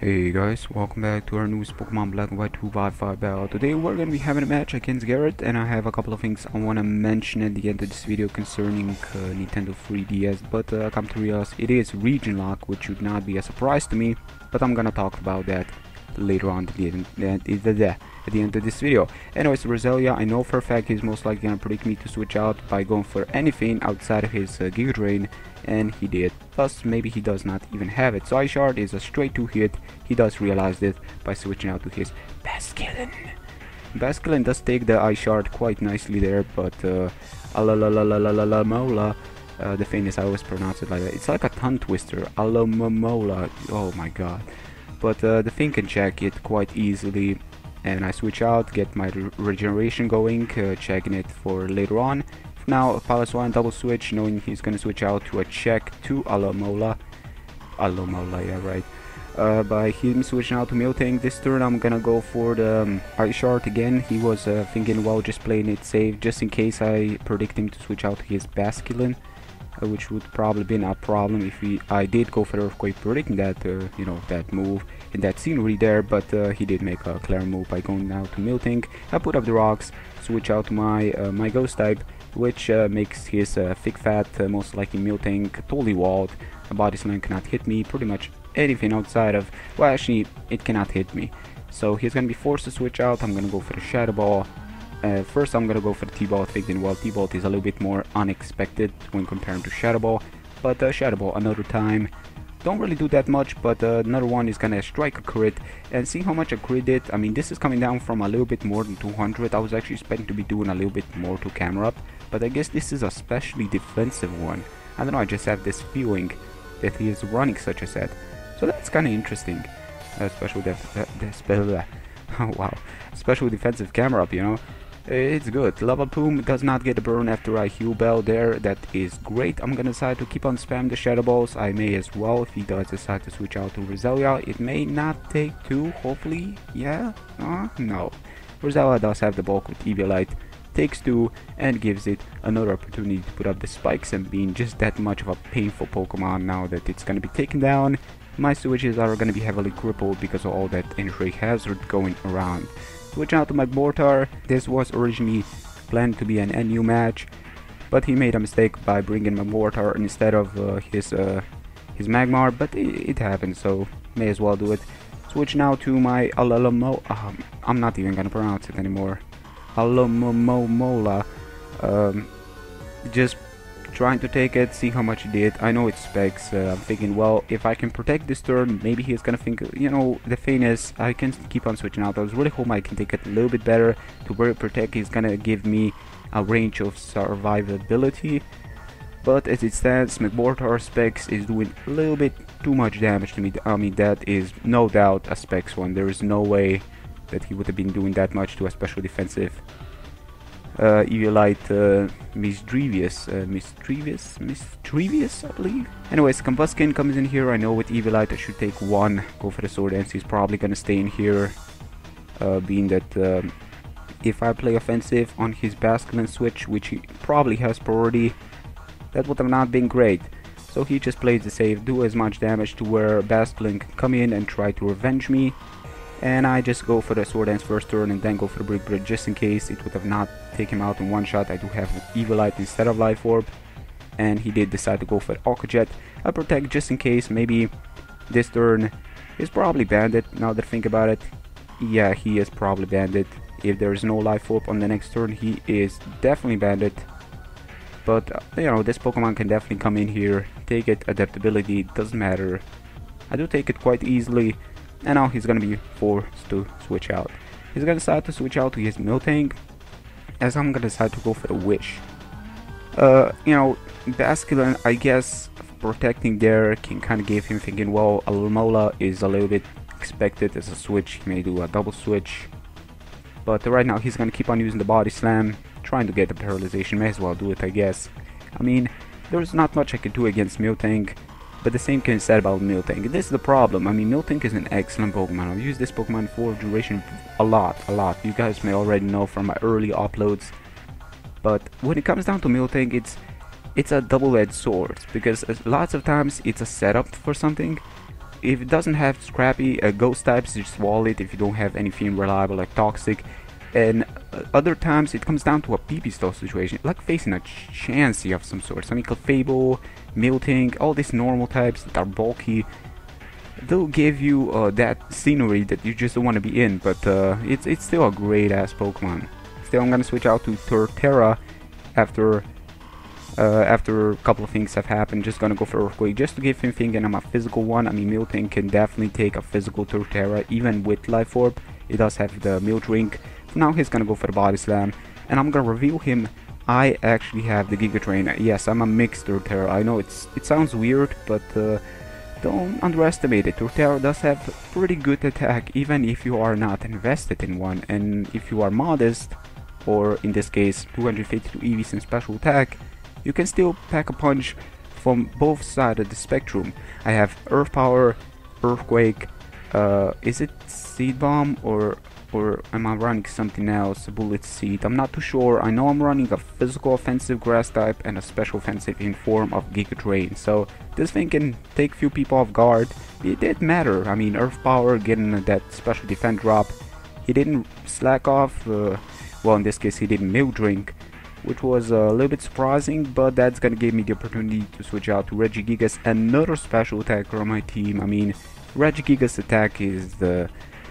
Hey guys, welcome back to our newest Pokemon Black and White 2 Wi-Fi battle. Today we're going to be having a match against Garrett, and I have a couple of things I want to mention at the end of this video concerning Nintendo 3DS, but come to realize it is region lock, which should not be a surprise to me, but I'm going to talk about that later on at the end of this video. Anyways, Roselia, I know for a fact he's most likely going to predict me to switch out by going for anything outside of his Giga Drain, and he did. Plus, maybe he does not even have it. So Ice Shard is a straight 2-hit. He does realize this by switching out to his Basculin. Basculin does take the Ice Shard quite nicely there, but Alamola, the thing is I always pronounce it like that. It's like a tongue twister. Alamola. Oh my god. But the thing can check it quite easily, and I switch out, get my regeneration going, checking it for later on. Now Palace 1 double switch, knowing he's gonna switch out to a check to Alamola, yeah, right. By him switching out to Miltank, this turn I'm gonna go for the Ice Shard again. He was thinking, well, just playing it safe, just in case I predict him to switch out to his Basculin, which would probably been a problem if I did go for the Earthquake, predicting that, you know, that move in that scenery there, but he did make a clever move by going now to Miltank. I put up the rocks, switch out to my my Ghost type, which makes his thick fat, most likely Miltank, totally walled. A Body Slam cannot hit me, pretty much anything outside of, well, actually it cannot hit me. So he's gonna be forced to switch out. I'm gonna go for the Shadow Ball. First I'm gonna go for the T-Ball, thinking, well, T-Ball is a little bit more unexpected when comparing to Shadow Ball, but Shadow Ball another time. Don't really do that much, but another one is gonna strike a crit, and see how much a crit did. I mean, this is coming down from a little bit more than 200. I was actually expecting to be doing a little bit more to camera up, but I guess this is a specially defensive one. I don't know, I just have this feeling that he is running such a set, so that's kind of interesting. Special wow, special defensive camera up, you know. It's good. Lava Plume does not get a burn after I heal Bell there. That is great. I'm gonna decide to keep on spamming the Shadow Balls. I may as well if he does decide to switch out to Roselia. It may not take two, hopefully. Yeah? No. Roselia does have the bulk with Eviolite. Takes two and gives it another opportunity to put up the spikes and being just that much of a painful Pokemon now that it's gonna be taken down. My switches are gonna be heavily crippled because of all that entry hazard going around. Switching out to my Mortar. This was originally planned to be an NU match, but he made a mistake by bringing my Mortar instead of his Magmar, but it happened, so may as well do it. Switch now to my Alalomo. I'm not even gonna pronounce it anymore. Alamomola. Just trying to take it, see how much he did. I know it's specs. I'm thinking, well, if I can protect this turn, maybe he's gonna think, you know, the thing is, I can keep on switching out. I was really hoping I can take it a little bit better. To where protect is gonna give me a range of survivability. But as it stands, McMortar specs is doing a little bit too much damage to me. I mean, that is no doubt a specs one. There is no way that he would have been doing that much to a special defensive Eviolite Misdrevious, I believe. Anyways, Combuskin comes in here. I know with Eviolite I should take one, go for the Sword Dance. He's probably gonna stay in here, being that if I play offensive on his Basculin switch, which he probably has priority, that would have not been great. So he just plays the safe, do as much damage to where Basculin can come in and try to revenge me. And I just go for the Sword Dance first turn and then go for the Brick Break just in case it would have not taken him out in one shot. I do have Eviolite instead of Life Orb, and he did decide to go for Aqua Jet. I protect just in case. Maybe this turn is probably Bandit. Now that I think about it, yeah, he is probably Bandit. If there is no Life Orb on the next turn, he is definitely Bandit. But you know, this Pokemon can definitely come in here, take it. Adaptability doesn't matter. I do take it quite easily. And now he's gonna be forced to switch out. He's gonna decide to switch out to his Miltank, as I'm gonna decide to go for the Wish. You know, Basculin, I guess, protecting there can kind of give him thinking, well, Alamola is a little bit expected as a switch. He may do a double switch. But right now he's gonna keep on using the Body Slam, trying to get the Paralyzation. May as well do it, I guess. I mean, there's not much I can do against Miltank. But the same can be said about Miltank. This is the problem. I mean, Miltank is an excellent Pokemon. I've used this Pokemon for duration a lot. You guys may already know from my early uploads. But when it comes down to Miltank, it's a double-edged sword. Because lots of times it's a setup for something. if it doesn't have Scrappy, Ghost types, just wall it if you don't have anything reliable like Toxic. And other times it comes down to a PP stall situation, like facing a Chansey of some sort. Something called Fable, Miltank, all these normal types that are bulky. They'll give you that scenery that you just don't want to be in, but it's still a great ass Pokemon. Still, I'm gonna switch out to Torterra after a couple of things have happened. Just gonna go for Earthquake just to give him thinking I'm a physical one. I mean, Miltank can definitely take a physical Torterra even with Life Orb. It does have the Milk Drink. Now he's gonna go for the Body Slam, and I'm gonna reveal him. I actually have the Giga Drain. Yes, I'm a mixed Torterra. I know it sounds weird, but don't underestimate it. Torterra does have pretty good attack, even if you are not invested in one, and if you are modest, or in this case 252 EVs and special attack, you can still pack a punch from both sides of the spectrum. I have Earth Power, Earthquake, is it Seed Bomb or am I running something else? Bullet Seed, I'm not too sure. I know I'm running a physical offensive grass type and a special offensive in form of Giga Drain, so this thing can take few people off guard. It did matter. I mean, Earth Power getting that special defense drop, he didn't slack off. Well, in this case he didn't Milk Drink, which was a little bit surprising, but that's gonna give me the opportunity to switch out to Regigigas, another special attacker on my team. I mean, Regigigas attack is the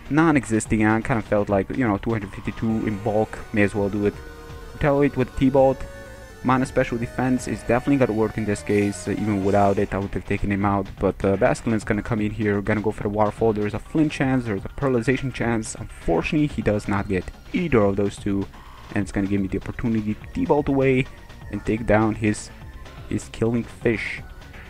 non-existing, and I kind of felt like, you know, 252 in bulk, may as well do it. Retaliate with T-Bolt, minus special defense is definitely gonna work in this case. Even without it I would have taken him out, but Basculin's gonna come in here, gonna go for the Waterfall. There's a Flint chance, there's a Paralyzation chance. Unfortunately he does not get either of those two, and it's gonna give me the opportunity to T-Bolt away and take down his killing fish,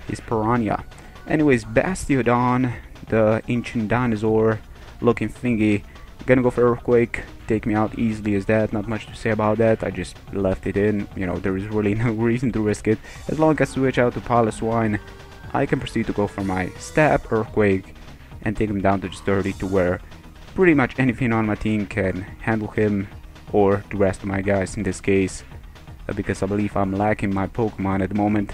his Piranha. Anyways, Bastiodon, the ancient dinosaur looking thingy, gonna go for Earthquake, take me out easily as that. Not much to say about that, I just left it in, you know, there is really no reason to risk it. As long as I switch out to Piloswine, I can proceed to go for my Stab, Earthquake, and take him down to just 30, to where pretty much anything on my team can handle him, or the rest of my guys in this case, because I believe I'm lacking my Pokemon at the moment.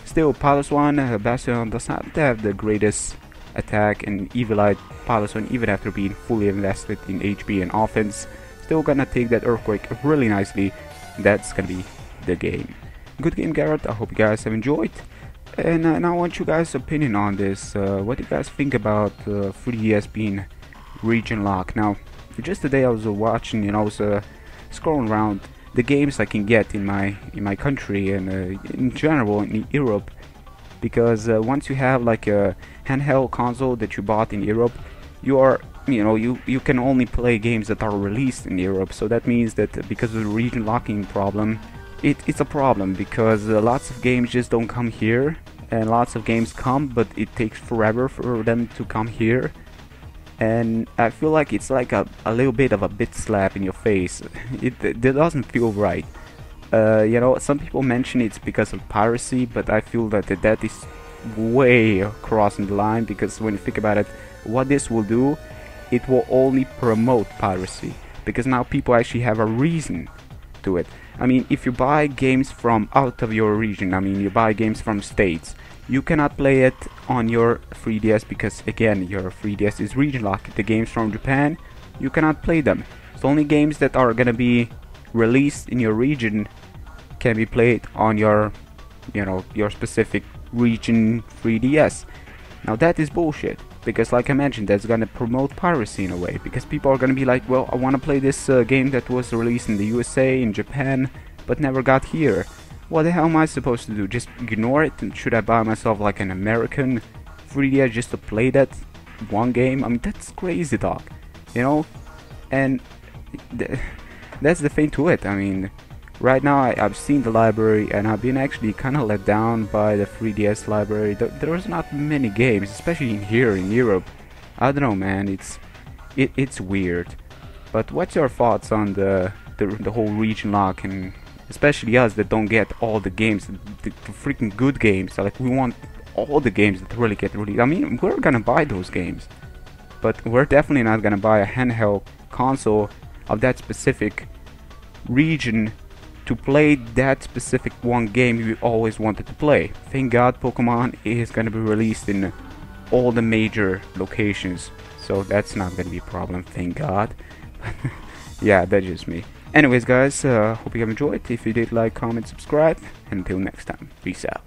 Still, Piloswine, Bastion does not have the greatest attack, and Evilite Piloswine, even after being fully invested in HP and offense, still gonna take that Earthquake really nicely. That's gonna be the game. Good game, Garrett. I hope you guys have enjoyed, and now I want you guys' opinion on this. What do you guys think about 3DS being region lock? Now, just today I was watching, you know, I was scrolling around the games I can get in my country and in general in Europe, because once you have like a handheld console that you bought in Europe, you can only play games that are released in Europe. So that means that because of the region locking problem, it's a problem, because lots of games just don't come here, and lots of games come but it takes forever for them to come here. And I feel like it's like a little bit of a bit slap in your face. It doesn't feel right. You know, some people mention it's because of piracy, but I feel that that is way crossing the line, because when you think about it, what this will do, it will only promote piracy, because now people actually have a reason to it. I mean, if you buy games from out of your region, I mean, you buy games from states, you cannot play it on your 3DS, because again, your 3DS is region locked. The games from Japan, you cannot play them. So only games that are gonna be released in your region can be played on your, you know, your specific region 3DS. Now that is bullshit, because like I mentioned, that's gonna promote piracy in a way, because people are gonna be like, well, I wanna play this game that was released in the USA, in Japan, but never got here. What the hell am I supposed to do? Just ignore it? And should I buy myself like an American 3DS just to play that one game? I mean, that's crazy, dog, you know? And that's the thing to it. I mean, right now I've seen the library, and I've been actually kind of let down by the 3DS library. There's not many games, especially in here in Europe. I don't know, man, it's weird. But what's your thoughts on the whole region lock, and especially us that don't get all the games, the freaking good games? So like, we want all the games that really get released. I mean, we're gonna buy those games, but we're definitely not gonna buy a handheld console of that specific region to play that specific one game we always wanted to play. Thank God Pokemon is gonna be released in all the major locations, so that's not gonna be a problem, thank God. Yeah, that's just me. Anyways guys, hope you have enjoyed. If you did, like, comment, subscribe, and until next time, peace out.